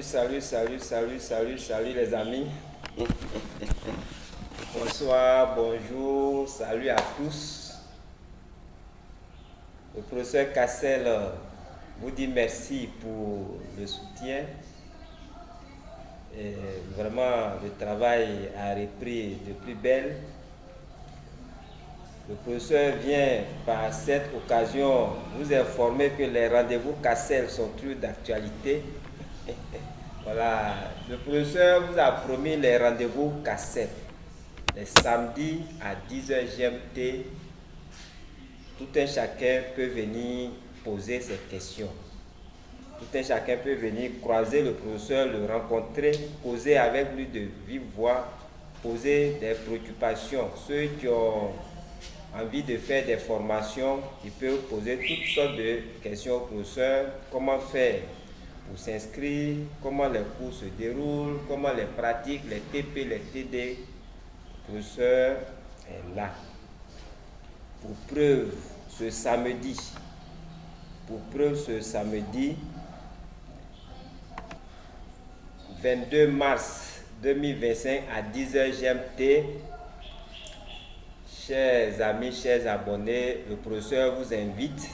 Salut les amis. Bonsoir, bonjour, salut à tous. Le professeur Cassel vous dit merci pour le soutien. Et vraiment, le travail a repris de plus belle. Le professeur vient par cette occasion vous informer que les rendez-vous Cassel sont toujours d'actualité. Voilà, le professeur vous a promis les rendez-vous Cassel. Les samedis à 10h GMT, tout un chacun peut venir poser ses questions. Tout un chacun peut venir croiser le professeur, le rencontrer, causer avec lui de vive voix, poser des préoccupations. Ceux qui ont envie de faire des formations, ils peuvent poser toutes sortes de questions au professeur. Comment faire pour s'inscrire, comment les cours se déroulent, comment les pratiques, les TP, les TD. Le professeur est là. Pour preuve, ce samedi 22 mars 2025 à 10h GMT, chers amis, chers abonnés, le professeur vous invite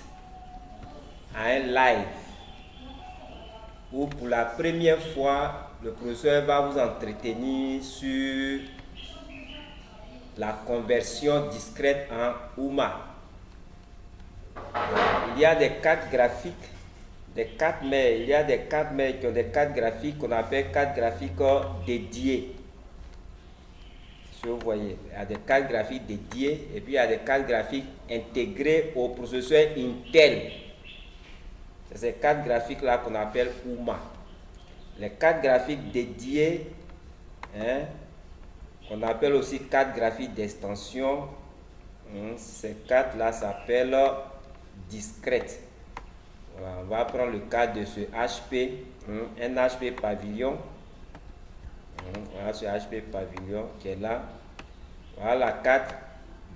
à un live où pour la première fois, le professeur va vous entretenir sur la conversion discrète en UMA. Il y a des cartes graphiques, il y a des cartes mères qui ont des cartes graphiques qu'on appelle cartes graphiques dédiées. Si vous voyez, il y a des cartes graphiques dédiées et puis il y a des cartes graphiques intégrées au processeur Intel. C'est ces cartes graphiques-là qu'on appelle UMA. Les cartes graphiques dédiées, qu'on appelle aussi cartes graphiques d'extension, ces cartes-là s'appellent discrètes. Voilà, on va prendre le cas de ce HP, un HP Pavilion. Voilà ce HP Pavilion qui est là. Voilà la carte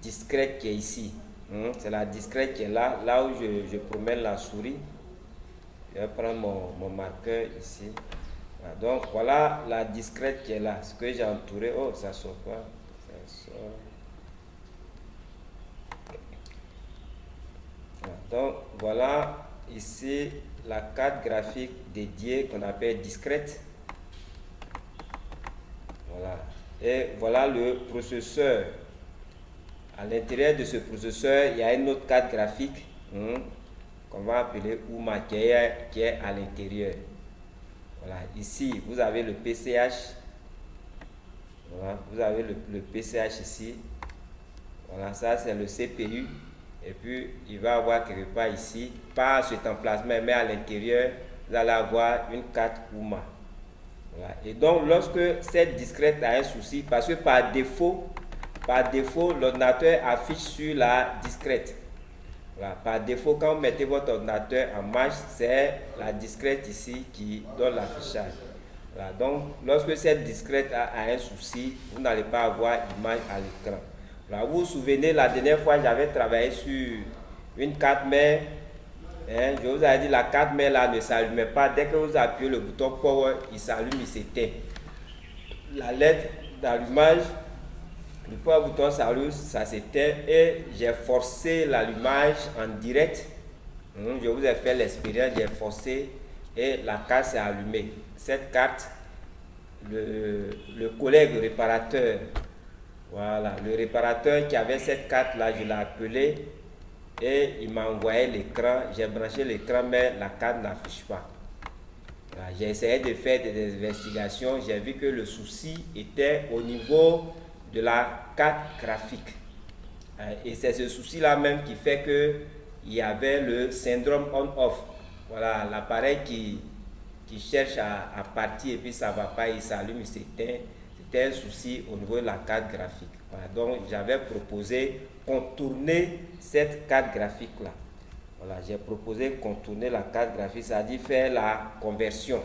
discrète qui est ici. C'est la discrète qui est là, là où je promène la souris. Je vais prendre mon marqueur ici. Voilà, donc voilà la discrète qui est là. Ce que j'ai entouré. Oh, ça sort pas. Ça sort. Voilà, donc voilà ici la carte graphique dédiée qu'on appelle discrète. Voilà. Et voilà le processeur. À l'intérieur de ce processeur, il y a une autre carte graphique qu'on va appeler UMA qui est à l'intérieur. Voilà. Ici, vous avez le PCH. Voilà. Vous avez le PCH ici. Voilà, ça c'est le CPU. Et puis, il va avoir quelque part ici, pas cet emplacement, mais à l'intérieur, vous allez avoir une carte UMA. Voilà. Et donc, lorsque cette discrète a un souci, parce que par défaut, l'ordinateur affiche sur la discrète. Voilà. Par défaut, quand vous mettez votre ordinateur en marche, c'est la discrète ici qui donne l'affichage. Voilà. Donc, lorsque cette discrète a un souci, vous n'allez pas avoir image à l'écran. Voilà. Vous vous souvenez, la dernière fois, j'avais travaillé sur une carte mère. Je vous avais dit, la carte mère là ne s'allumait pas. Dès que vous appuyez le bouton Power, il s'allume, il s'éteint. La lettre d'allumage, le premier bouton s'allume, ça s'éteint et j'ai forcé l'allumage en direct. Je vous ai fait l'expérience, j'ai forcé et la carte s'est allumée. Cette carte, le collègue réparateur, voilà, le réparateur qui avait cette carte là, je l'ai appelé et il m'a envoyé l'écran. J'ai branché l'écran, mais la carte n'affiche pas. Voilà, j'ai essayé de faire des investigations. J'ai vu que le souci était au niveau de la carte graphique. Et c'est ce souci-là même qui fait qu'il y avait le syndrome on-off. Voilà, l'appareil qui cherche à partir et puis ça ne va pas, il s'allume, il s'éteint. C'était un souci au niveau de la carte graphique. Voilà, donc j'avais proposé contourner cette carte graphique-là. Voilà, j'ai proposé contourner la carte graphique, c'est-à-dire faire la conversion.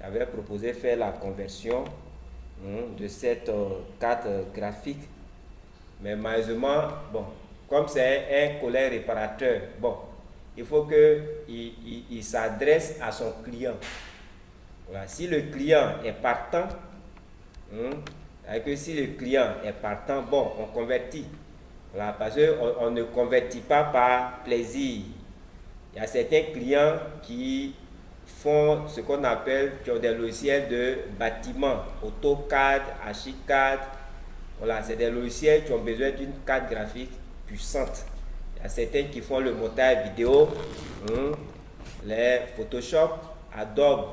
J'avais proposé faire la conversion de cette carte graphique. Mais malheureusement, bon, comme c'est un collègue réparateur, bon, il faut qu'il s'adresse à son client. Voilà. Si le client est partant, avec que si le client est partant, bon, on convertit. Voilà, parce qu'on ne convertit pas par plaisir. Il y a certains clients qui font ce qu'on appelle, qui ont des logiciels de bâtiment, AutoCAD, Archicad. Voilà, c'est des logiciels qui ont besoin d'une carte graphique puissante. Il y a certains qui font le montage vidéo, les Photoshop, Adobe,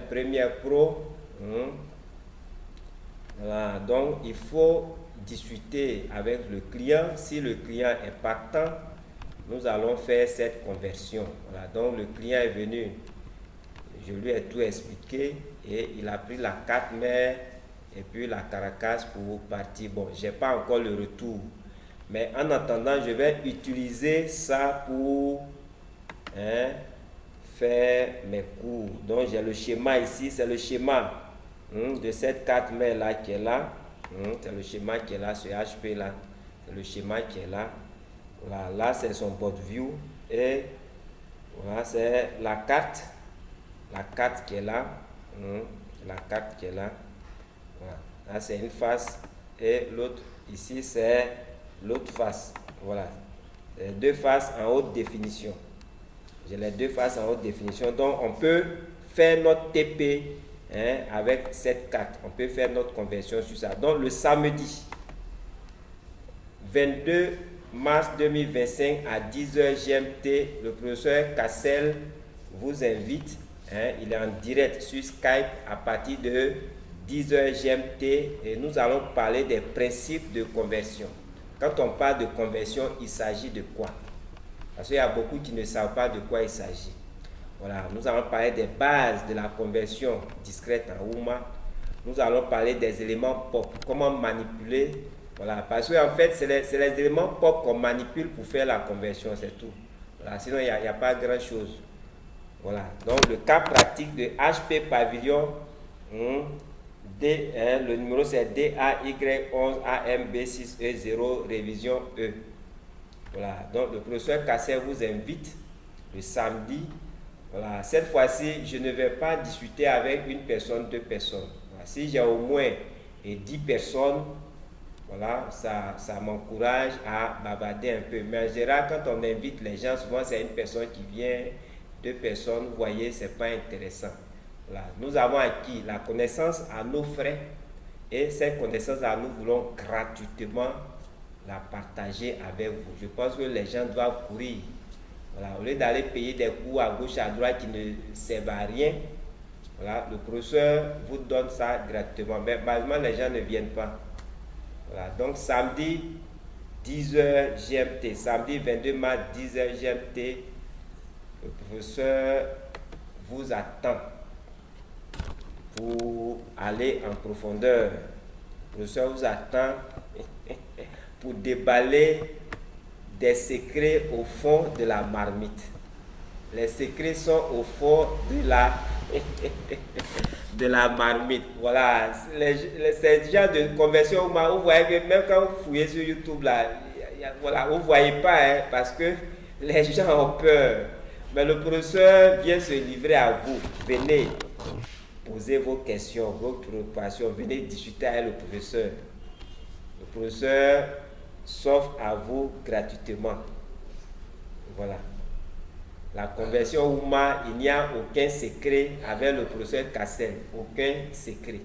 Premiere Pro. Voilà, donc il faut discuter avec le client. Si le client est partant, nous allons faire cette conversion. Voilà, donc le client est venu, je lui ai tout expliqué et il a pris la carte mère et puis la caracasse pour partir. Bon, j'ai pas encore le retour, mais en attendant, je vais utiliser ça pour faire mes cours. Donc j'ai le schéma ici, c'est le schéma de cette carte mère là qui est là. C'est le schéma qui est là, ce HP là, c'est le schéma qui est là. Voilà, là c'est son board view et voilà c'est la carte qui est là, la carte qui est là. Voilà, là c'est une face et l'autre ici c'est l'autre face. Voilà, les deux faces en haute définition. J'ai les deux faces en haute définition, donc on peut faire notre TP avec cette carte. On peut faire notre conversion sur ça. Donc le samedi 22 mars 2025 à 10h GMT, le professeur Cassel vous invite. Il est en direct sur Skype à partir de 10h GMT et nous allons parler des principes de conversion. Quand on parle de conversion, il s'agit de quoi? Parce qu'il y a beaucoup qui ne savent pas de quoi il s'agit. Voilà, nous allons parler des bases de la conversion discrète en UMA. Nous allons parler des éléments POP, comment manipuler. Voilà, parce qu'en fait, c'est les éléments POP qu'on manipule pour faire la conversion, c'est tout. Voilà, sinon, il n'y a pas grand-chose. Voilà, donc le cas pratique de HP Pavilion, le numéro c'est DAY11AMB6E0 révision E. Voilà, donc le professeur Cassel vous invite le samedi. Voilà, cette fois-ci, je ne vais pas discuter avec une personne, deux personnes. Voilà, si j'ai au moins 10 personnes, voilà, ça m'encourage à bavarder un peu. Mais en général, quand on invite les gens, souvent c'est une personne qui vient, deux personnes, vous voyez, c'est pas intéressant. Voilà, nous avons acquis la connaissance à nos frais et cette connaissance à nous voulons gratuitement la partager avec vous. Je pense que les gens doivent courir. Voilà, au lieu d'aller payer des cours à gauche, à droite qui ne servent à rien, voilà, le professeur vous donne ça gratuitement. Mais malheureusement, les gens ne viennent pas. Voilà, donc samedi 10h GMT, samedi 22 mars 10h GMT, le professeur vous attend pour aller en profondeur. Le professeur vous attend pour déballer des secrets au fond de la marmite. Les secrets sont au fond de la marmite. Voilà, c'est déjà de conversion où vous voyez que même quand vous fouillez sur YouTube, là, voilà, vous ne voyez pas, parce que les gens ont peur. Mais le professeur vient se livrer à vous. Venez poser vos questions, vos préoccupations. Venez discuter avec le professeur. Le professeur s'offre à vous gratuitement. Voilà. La conversion UMA, il n'y a aucun secret avec le professeur Cassel. Aucun secret.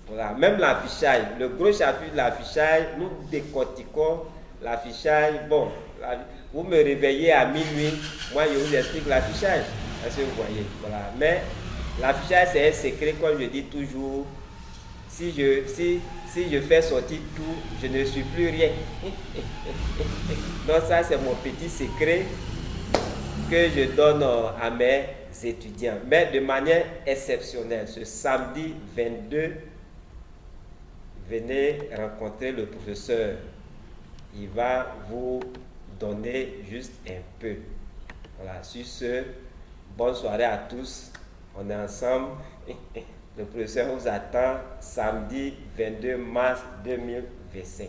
Voilà. Même l'affichage, le gros chapitre de l'affichage, nous décortiquons l'affichage. Bon, vous me réveillez à minuit, moi je vous explique l'affichage. Est-ce que vous voyez? Voilà. Mais l'affichage, c'est un secret, comme je dis toujours. Si je fais sortir tout, je ne suis plus rien. Donc ça, c'est mon petit secret que je donne à mes étudiants. Mais de manière exceptionnelle, ce samedi 22, venez rencontrer le professeur. Il va vous donner juste un peu. Voilà, sur ce, bonne soirée à tous. On est ensemble. Le professeur vous attend samedi 22 mars 2025.